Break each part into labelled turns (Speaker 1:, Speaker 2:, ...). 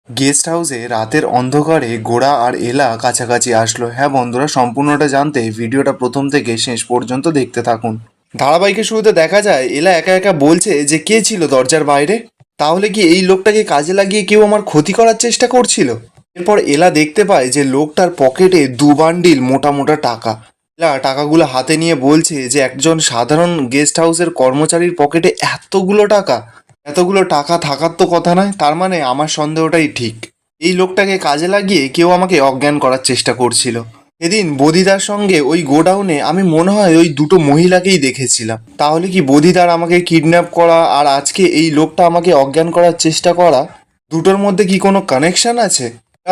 Speaker 1: Guest হাউসে রাতের অন্ধকারে গোরা আর এলা কাছাকাছি আসলো। হ্যাঁ বন্ধুরা, সম্পূর্ণটা জানতে ভিডিওটা প্রথম থেকে শেষ পর্যন্ত দেখতে থাকুন। ধারাবাহিকের শুরুতে দেখা যায় এলা একা একা বলছে যে কে ছিল দরজার বাইরে। তাহলে কি এই লোকটাকে কাজে লাগিয়ে কেউ আমার ক্ষতি করার চেষ্টা করছিল? এরপর এলা দেখতে পায় যে লোকটার পকেটে 2 বান্ডিল মোটা মোটা টাকা। এলা টাকাগুলো হাতে নিয়ে বলছে যে একজন সাধারণ গেস্ট হাউসের কর্মচারীর পকেটে এতগুলো টাকা, এতগুলো টাকা থাকার তো কথা নয়। তার মানে আমার সন্দেহটাই ঠিক, এই লোকটাকে কাজে লাগিয়ে কেউ আমাকে অজ্ঞান করার চেষ্টা করছিল। এদিন বদিদার সঙ্গে ওই গোডাউনে আমি মনে হয় ওই দুটো মহিলাকেই দেখেছিলাম। তাহলে কি বদিদার আমাকে কিডন্যাপ করা আর আজকে এই লোকটা আমাকে অজ্ঞান করার চেষ্টা করা, দুটোর মধ্যে কি কোনো কানেকশন আছে?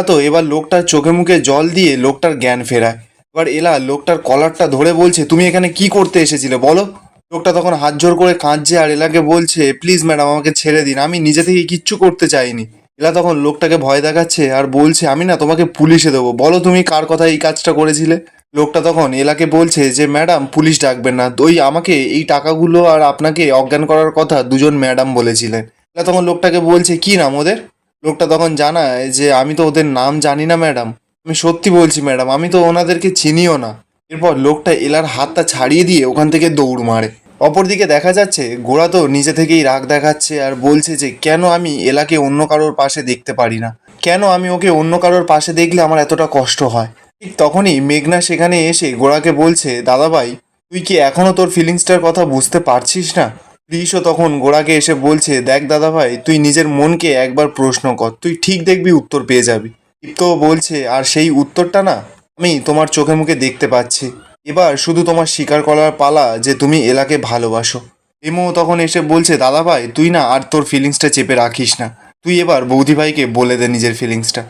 Speaker 1: তো এবার লোকটার চোখে মুখে জল দিয়ে লোকটার জ্ঞান ফেরায়। এবার এলা লোকটার কলারটা ধরে বলছে, তুমি এখানে কি করতে এসেছিলে বলো? লোকটা তখন হাত জোর করে কাঁদছে আর এলাকে বলছে, প্লিজ ম্যাডাম আমাকে ছেড়ে দিন, আমি নিজে থেকে কিচ্ছু করতে চাইনি। এলা তখন লোকটাকে ভয় দেখাচ্ছে আর বলছে, আমি না তোমাকে পুলিশে দেবো, বলো তুমি কার কথা এই কাজটা করেছিলে? লোকটা তখন এলাকে বলছে যে ম্যাডাম পুলিশ ডাকবেন না, ওই আমাকে এই টাকাগুলো আর আপনাকে অজ্ঞান করার কথা দুজন ম্যাডাম বলেছিলেন। এলা তখন লোকটাকে বলছে, কি নাম ওদের? লোকটা তখন জানায় যে আমি তো ওদের নাম জানি না ম্যাডাম, আমি সত্যি বলছি ম্যাডাম, আমি তো ওনাদেরকে চিনিও না। এরপর লোকটা এলার হাতটা ছাড়িয়ে দিয়ে ওখান থেকে দৌড় মারে। অপরদিকে দেখা যাচ্ছে গোরা তো নিজে থেকেই রাগ দেখাচ্ছে আর বলছে যে কেন আমি এলাকে অন্য কারোর পাশে দেখতে পারি না, কেন আমি ওকে অন্য কারোর পাশে দেখলে আমার এতটা কষ্ট হয়। ঠিক তখনই মেঘনা সেখানে এসে গোরাকে বলছে, দাদাভাই তুই কি এখনো তোর ফিলিংসটার কথা বুঝতে পারছিস না? ক্রিসও তখন গোরাকে এসে বলছে, দেখ দাদাভাই তুই নিজের মনকে একবার প্রশ্ন কর, তুই ঠিক দেখবি উত্তর পেয়ে যাবি। দীপ্তও বলছে, আর সেই উত্তরটা না আমি তোমার চোখে মুখে দেখতে পাচ্ছি, এবার শুধু তোমার স্বীকার করার পালা যে তুমি এলাকে ভালোবাসো। এমও তখন এসে বলছে, দাদা ভাই তুই না আর তোর ফিলিংসটা চেপে রাখিস না, তুই এবার বৌদি ভাইকে বলে দে নিজের ফিলিংসটা।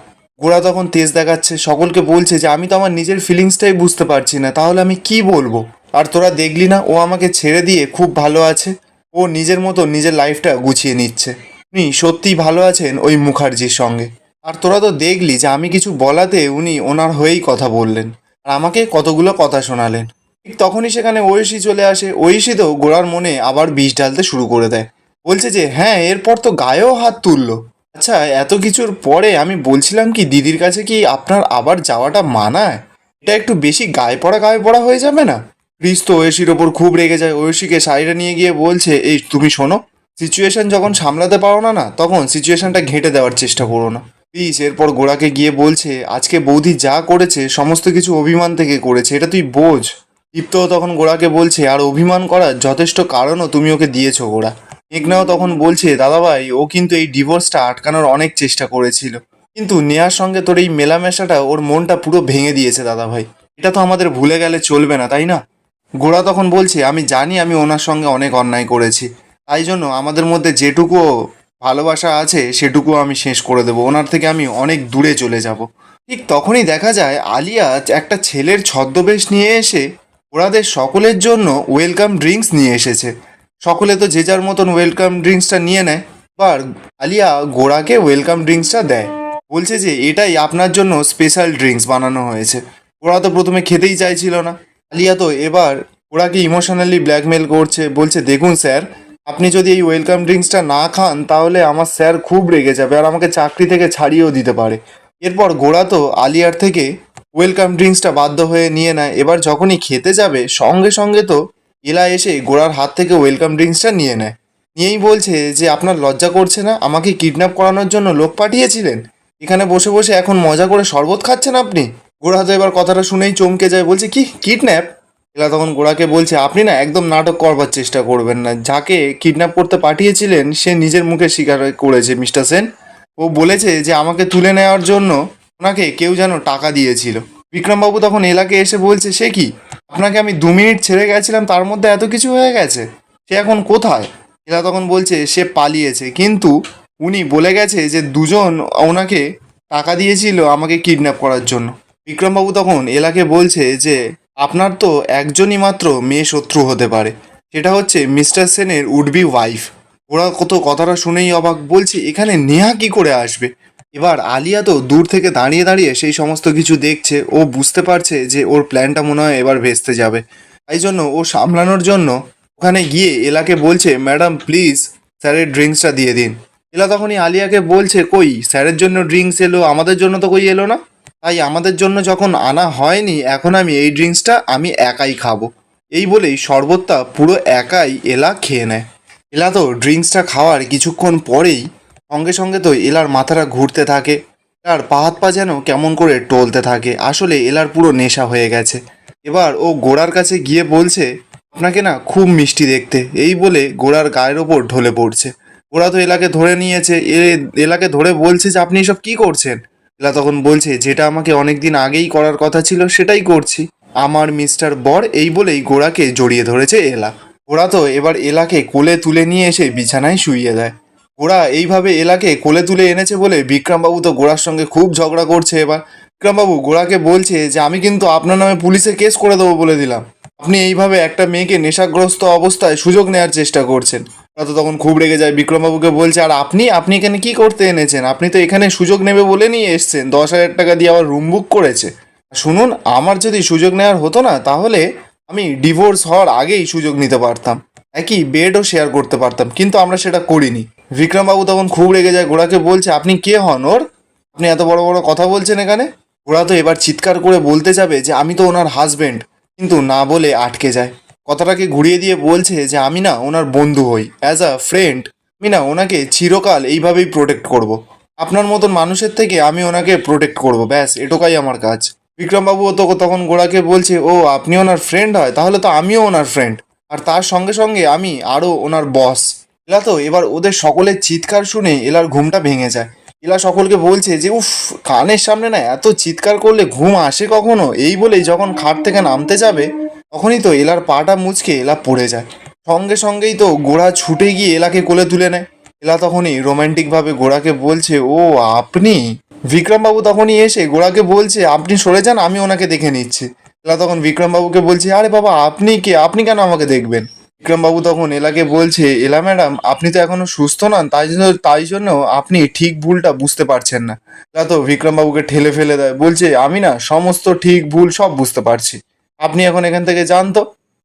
Speaker 1: গোরা তখন তেজ দেখাচ্ছে, সকলকে বলছে যে আমি তো আমার নিজের ফিলিংসটাই বুঝতে পারছি না, তাহলে আমি কি বলবো? আর তোরা দেখলি না ও আমাকে ছেড়ে দিয়ে খুব ভালো আছে, ও নিজের মতো নিজের লাইফটা গুছিয়ে নিচ্ছে। উনি সত্যিই ভালো আছেন ওই মুখার্জির সঙ্গে। আর তোরা তো দেখলি যে আমি কিছু বলাতে উনি ওনার হয়েই কথা বললেন আর আমাকে কতগুলো কথা শোনালেন। ঠিক তখনই সেখানে ঐশী চলে আসে। ঐশী তো গোড়ার মনে আবার বিষ ঢালতে শুরু করে দেয়, বলছে যে হ্যাঁ এরপর তো গায়েও হাত তুললো। আচ্ছা এত কিছুর পরে আমি বলছিলাম কি দিদির কাছে কি আপনার আবার যাওয়াটা মানায়? এটা একটু বেশি গায়ে পড়া হয়ে যাবে না? ক্রিস তো ঐশীর ওপর খুব রেগে যায়, ঐশীকে সাইডে নিয়ে গিয়ে বলছে, এই তুমি শোনো, সিচুয়েশন যখন সামলাতে পারো না না তখন সিচুয়েশনটা ঘেঁটে দেওয়ার চেষ্টা করো না প্লিজ। এরপর গোড়াকে গিয়ে বলছে, আজকে বৌদি যা করেছে সমস্ত কিছু অভিমান থেকে করেছে, এটা তুই বোঝ। দীপ্ত তখন গোড়াকে বলছে, আর অভিমান করার যথেষ্ট কারণও তুমি ওকে দিয়েছো গোড়া। মেঘনাও তখন বলছে, দাদাভাই ও কিন্তু এই ডিভোর্সটা আটকানোর অনেক চেষ্টা করেছিল, কিন্তু নেহার সঙ্গে তোর এই মেলামেশাটা ওর মনটা পুরো ভেঙে দিয়েছে দাদাভাই, এটা তো আমাদের ভুলে গেলে চলবে না তাই না? গোড়া তখন বলছে, আমি জানি আমি ওনার সঙ্গে অনেক অন্যায় করেছি, তাই জন্য আমাদের মধ্যে যেটুকু ভালোবাসা আছে সেটুকু আমি শেষ করে দেবো, ওনার থেকে আমি অনেক দূরে চলে যাব। ঠিক তখনই দেখা যায় আলিয়া একটা ছেলের ছদ্মবেশ নিয়ে এসে ওনাদের সকলের জন্য ওয়েলকাম ড্রিঙ্কস নিয়ে এসেছে। সকলে তো যে যার মতন ওয়েলকাম ড্রিঙ্কসটা নিয়ে নেয়। এবার আলিয়া গোড়াকে ওয়েলকাম ড্রিঙ্কসটা দেয়, বলছে যে এটাই আপনার জন্য স্পেশাল ড্রিঙ্কস বানানো হয়েছে। ওরা তো প্রথমে খেতেই চাইছিল না। আলিয়া তো এবার ওরাকে ইমোশনালি ব্ল্যাকমেল করছে, বলছে দেখুন স্যার, আপনি যদি এই ওয়েলকাম ড্রিঙ্কসটা না খান তাহলে আমার স্যার খুব রেগে যাবে আর আমাকে চাকরি থেকে ছাড়িয়েও দিতে পারে। এরপর গোড়া তো আলিয়ার থেকে ওয়েলকাম ড্রিঙ্কসটা বাধ্য হয়ে নিয়ে নেয়। এবার যখনই খেতে যাবে সঙ্গে সঙ্গে তো এলা এসে গোড়ার হাত থেকে ওয়েলকাম ড্রিঙ্কসটা নিয়ে নেয়। নিয়েই বলছে যে আপনার লজ্জা করছে না, আমাকে কিডন্যাপ করানোর জন্য লোক পাঠিয়েছিলেন, এখানে বসে বসে এখন মজা করে শরবত খাচ্ছেন আপনি? গোড়া তো এবার কথাটা শুনেই চমকে যায়, বলছে কি কিডন্যাপ? এলা তখন গোড়াকে বলছে, আপনি না একদম নাটক করবার চেষ্টা করবেন না, যাকে কিডন্যাপ করতে পাঠিয়েছিলেন সে নিজের মুখে স্বীকার করেছে মিস্টার সেন। ও বলেছে যে আমাকে তুলে নেওয়ার জন্য ওনাকে কেউ যেন টাকা দিয়েছিল। বিক্রমবাবু তখন এলাকে এসে বলছে, সে কি, আপনাকে আমি 2 মিনিট ছেড়ে গেছিলাম তার মধ্যে এত কিছু হয়ে গেছে, সে এখন কোথায়? এলা তখন বলছে সে পালিয়েছে, কিন্তু উনি বলে গেছে যে দুজন ওনাকে টাকা দিয়েছিল আমাকে কিডন্যাপ করার জন্য। বিক্রমবাবু তখন এলাকে বলছে যে আপনার তো একজনই মাত্র মেয়ে শত্রু হতে পারে, সেটা হচ্ছে মিস্টার সেনের উডবি ওয়াইফ। ওরা কত কথাটা শুনেই অবাক, বলছে এখানে নেহা কি করে আসবে? এবার আলিয়া তো দূর থেকে দাঁড়িয়ে দাঁড়িয়ে সেই সমস্ত কিছু দেখছে, ও বুঝতে পারছে যে ওর প্ল্যানটা মনে হয় এবার ভেস্তে যাবে। তাই জন্য ও সামলানোর জন্য ওখানে গিয়ে এলাকে বলছে, ম্যাডাম প্লিজ স্যারের ড্রিঙ্কসটা দিয়ে দিন। এলা তখনই আলিয়াকে বলছে, কই স্যারের জন্য ড্রিঙ্কস এলো, আমাদের জন্য তো কই এলো না। তাই আমাদের জন্য যখন আনা হয়নি, এখন আমি এই ড্রিঙ্কসটা আমি একাই খাবো। এই বলেই শরবতটা পুরো একাই এলা খেয়ে নেয়। এলা তো ড্রিঙ্কসটা খাওয়ার কিছুক্ষণ পরেই সঙ্গে সঙ্গে তো এলার মাথাটা ঘুরতে থাকে, এলার পা হাত পা যেন কেমন করে টলতে থাকে। আসলে এলার পুরো নেশা হয়ে গেছে। এবার ও গোড়ার কাছে গিয়ে বলছে, আপনাকে না খুব মিষ্টি দেখতে। এই বলে গোড়ার গায়ের ওপর ঢলে পড়ছে। গোড়া তো এলাকে ধরে নিয়েছে, এলাকে ধরে বলছে যে আপনি এসব কি করছেন। এলা তখন বলছে, যেটা আমাকে অনেকদিন আগেই করার কথা ছিল সেটাই করছি, আমার মিস্টার বর। এই বলেই গোড়াকে জড়িয়ে ধরেছে এলা। গোড়া তো এবার এলাকে কোলে তুলে নিয়ে এসে বিছানায় শুইয়ে দেয়। গোড়া এইভাবে এলাকে কোলে তুলে এনেছে বলে বিক্রমবাবু তো গোড়ার সঙ্গে খুব ঝগড়া করছে। এবার বিক্রমবাবু গোড়াকে বলছে যে আমি কিন্তু আপনার নামে পুলিশে কেস করে দেবো বলে দিলাম, আপনি এইভাবে একটা মেয়েকে নেশাগ্রস্ত অবস্থায় সুযোগ নেওয়ার চেষ্টা করছেন। ওরা তো তখন খুব রেগে যায়, বিক্রমবাবুকে বলছে, আর আপনি আপনি এখানে কি করতে এনেছেন? আপনি তো এখানে সুযোগ নেবে বলে নিয়ে এসছেন, 10,000 টাকা দিয়ে আবার রুম বুক করেছে। শুনুন, আমার যদি সুযোগ নেওয়ার হতো না, তাহলে আমি ডিভোর্স হওয়ার আগেই সুযোগ নিতে পারতাম, একই বেডও শেয়ার করতে পারতাম, কিন্তু আমরা সেটা করিনি। বিক্রমবাবু তখন খুব রেগে যায়, ঘোড়াকে বলছে, আপনি কে হন ওর? আপনি এত বড় বড় কথা বলছেন এখানে। ঘোড়া তো এবার চিৎকার করে বলতে যাবে যে আমি তো ওনার হাজবেন্ড, কিন্তু না বলে আটকে যায়। কথাটাকে ঘুরিয়ে দিয়ে বলছে যে আমি না ওনার বন্ধু হই, অ্যাজ আ ফ্রেন্ড আমি না ওনাকে চিরকাল এইভাবেই প্রোটেক্ট করব। আপনার মতন মানুষের থেকে আমি ওনাকে প্রোটেক্ট করব, ব্যাস এটুকাই আমার কাজ। বিক্রমবাবুও তো তখন গোড়াকে বলছে, ও আপনি ওনার ফ্রেন্ড হয়, তাহলে তো আমিও ওনার ফ্রেন্ড, আর তার সঙ্গে সঙ্গে আমি আরও ওনার বস। এলা তো এবার ওদের সকলের চিৎকার শুনে এলার ঘুমটা ভেঙে যায়। এলা সকলকে বলছে যে উফ, কানের সামনে না এত চিৎকার করলে ঘুম আসে কখনো? এই বলেই যখন খাট থেকে নামতে যাবে, তখনই তো এলার পাটা মুচকে এলা পড়ে যায়। সঙ্গে সঙ্গেই তো গোড়া ছুটে গিয়ে এলাকে কোলে তুলে নেয়। এলা তখনই রোম্যান্টিকভাবে গোড়াকে বলছে, ও আপনি? বিক্রমবাবু তখনই এসে গোড়াকে বলছে, আপনি সরে যান, আমি ওনাকে দেখে নিচ্ছি। এলা তখন বিক্রমবাবুকে বলছে, আরে বাবা আপনি কে, আপনি কেন আমাকে দেখবেন? বিক্রমবাবু তখন এলাকে বলছে, এলা ম্যাডাম আপনি তো এখনো সুস্থ নন, তাই জন্য আপনি ঠিক ভুলটা বুঝতে পারছেন না। এলা তো বিক্রমবাবুকে ঠেলে ফেলে দেয়, বলছে, আমি না সমস্ত ঠিক ভুল সব বুঝতে পারছি, আপনি এখন এখান থেকে যান তো।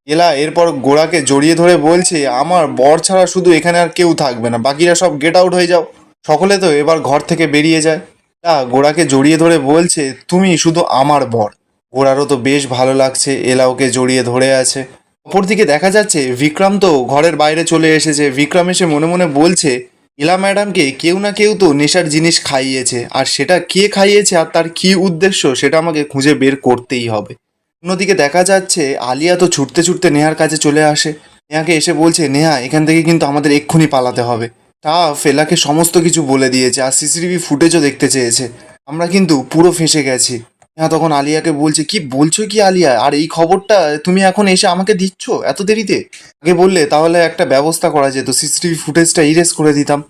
Speaker 1: এলা এরপর গোড়াকে জড়িয়ে ধরে বলছে, আমার বর ছাড়া শুধু এখানে আর কেউ থাকবে না, বাকিরা সব গেট আউট হয়ে যাও। সকলে তো এবার ঘর থেকে বেরিয়ে যায়। তা গোড়াকে জড়িয়ে ধরে বলছে, তুমি শুধু আমার বর। গোড়ারও তো বেশ ভালো লাগছে, এলা ওকে জড়িয়ে ধরে আছে। অপরদিকে দেখা যাচ্ছে বিক্রম তো ঘরের বাইরে চলে এসেছে। বিক্রম এসে মনে মনে বলছে, ইলা ম্যাডামকে কেউ না কেউ তো নেশার জিনিস খাইয়েছে, আর সেটা কে খাইয়েছে আর তার কী উদ্দেশ্য সেটা আমাকে খুঁজে বের করতেই হবে। অন্যদিকে দেখা যাচ্ছে আলিয়া তো ছুটতে ছুটতে নেহার কাছে চলে আসে। নেহাকে এসে বলছে, নেহা এখান থেকে কিন্তু আমাদের এক্ষুনি পালাতে হবে। টাফ এলাকে সমস্ত কিছু বলে দিয়েছে, আর সিসিটিভি ফুটেজও দেখতে চেয়েছে, আমরা কিন্তু পুরো ফেঁসে গেছি। হ্যাঁ তখন আলিয়াকে বলছে, কি বলছো কি আলিয়া, আর এই খবরটা তুমি এখন এসে আমাকে দিচ্ছ এত দেরিতে? আগে বললে তাহলে একটা ব্যবস্থা করা যেত, সিসিটিভি ফুটেজটা ইরেজ করে দিতাম।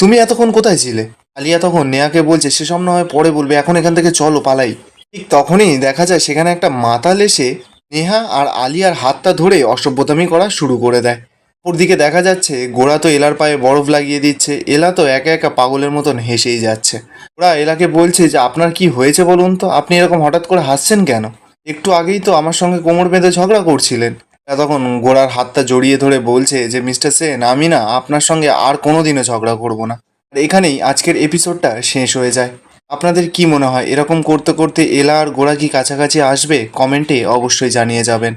Speaker 1: তুমি এতক্ষণ কোথায় ছিলে? আলিয়া তখন নেহাকে বলছে, সেসব না হয় পরে বলবে, এখন এখান থেকে চলো পালাই। ঠিক তখনই দেখা যায় সেখানে একটা মাতাল এসে নেহা আর আলিয়ার হাতটা ধরে অসভ্যতামি করা শুরু করে দেয়। ওরদিকে দেখা যাচ্ছে গোড়া তো এলার পায়ে বরফ লাগিয়ে দিচ্ছে। এলা তো একা একা পাগলের মতন হেসেই যাচ্ছে। ওরা এলাকে বলছে যে আপনার কি হয়েছে বলুন তো, আপনি এরকম হঠাৎ করে হাসছেন কেন? একটু আগেই তো আমার সঙ্গে কোমর বেঁধে ঝগড়া করছিলেন। এলা তখন গোড়ার হাতটা জড়িয়ে ধরে বলছে যে মিস্টার সেন, আমি না আপনার সঙ্গে আর কোনোদিনও ঝগড়া করব না। আর এখানেই আজকের এপিসোডটা শেষ হয়ে যায়। আপনাদের কি মনে হয় এরকম করতে করতে এলা আর গোড়া কি কাছাকাছি আসবে? কমেন্টে অবশ্যই জানিয়ে যাবেন।